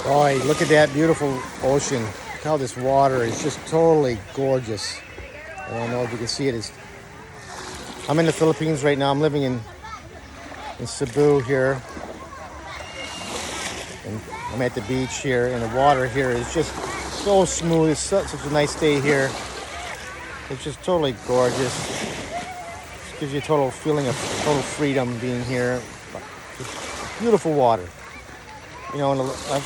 Boy, look at that beautiful ocean. Look how this water is just totally gorgeous. I don't know if you can see it. I'm in the Philippines right now. I'm living in Cebu here. And I'm at the beach here, and the water here is just so smooth. It's such a nice day here. It's just totally gorgeous. Just gives you a total feeling of total freedom being here. Just beautiful water. You know, and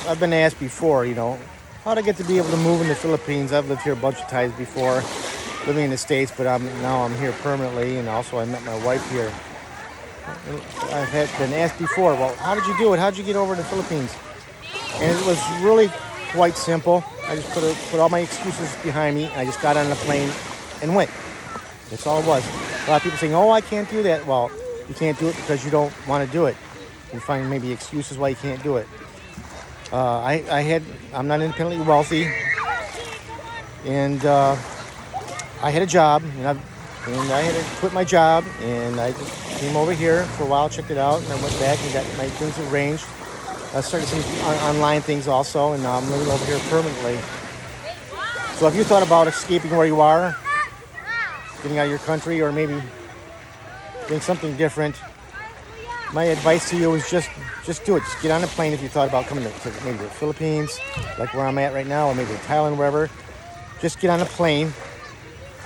I've been asked before, you know, how to get to be able to move in the Philippines. I've lived here a bunch of times before, living in the States, but now I'm here permanently, and also I met my wife here. I've been asked before, well, how did you do it? How did you get over to the Philippines? And it was really quite simple. I just put all my excuses behind me, and I just got on a plane and went. That's all it was. A lot of people saying, oh, I can't do that. Well, you can't do it because you don't want to do it. You find maybe excuses why you can't do it. I'm not independently wealthy, and I had a job, and I had to quit my job, and I just came over here for a while, checked it out, and I went back and got my things arranged. I started some online things also, and now I'm living over here permanently. So if you thought about escaping where you are, getting out of your country, or maybe doing something different, my advice to you is just do it. Just get on a plane if you thought about coming to maybe the Philippines, like where I'm at right now, or maybe Thailand, wherever. Just get on a plane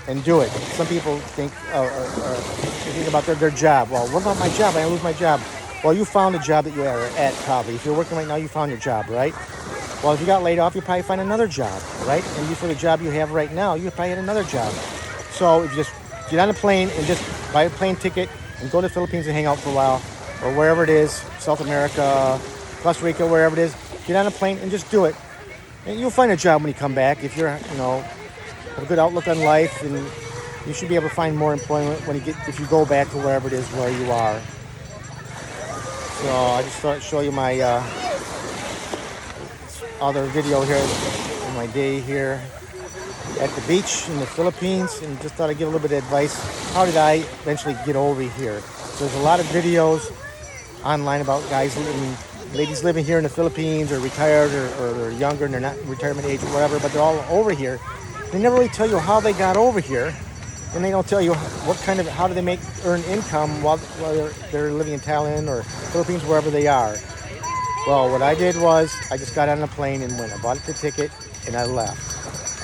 and do it. Some people think about their job. Well, what about my job? I lose my job. Well, you found a job that you are at probably. If you're working right now, you found your job, right? Well, if you got laid off, you probably find another job, right? And for the job you have right now, you probably had another job. So if you just get on a plane and just buy a plane ticket and go to the Philippines and hang out for a while, or wherever it is, South America, Costa Rica, wherever it is, get on a plane and just do it. And you'll find a job when you come back. If you're, have a good outlook on life, and you should be able to find more employment if you go back to wherever it is where you are. So I just thought I'd show you my other video here of my day here at the beach in the Philippines, and just thought I'd give a little bit of advice. How did I eventually get over here? So there's a lot of videos online about ladies living here in the Philippines, or retired, or they're younger and they're not retirement age or whatever, but they're all over here. They never really tell you how they got over here, and they don't tell you how do they earn income while they're living in Thailand or Philippines, wherever they are. Well, what I did was I just got on a plane and went. I bought the ticket and I left.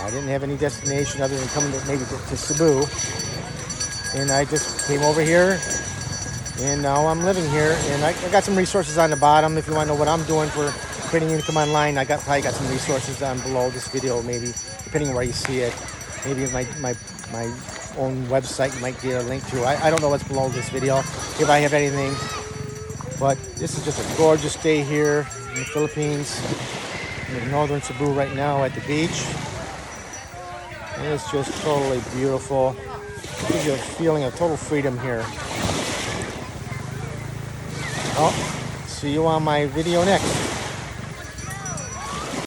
I didn't have any destination other than coming to Cebu, and I just came over here. And now I'm living here, and I got some resources on the bottom. If you want to know what I'm doing for creating income online, probably got some resources down below this video, maybe, depending on where you see it. Maybe my own website you might get a link to. I don't know what's below this video, if I have anything. But this is just a gorgeous day here in the Philippines, in northern Cebu right now at the beach. And it's just totally beautiful. It gives you a feeling of total freedom here. Well, see you on my video next.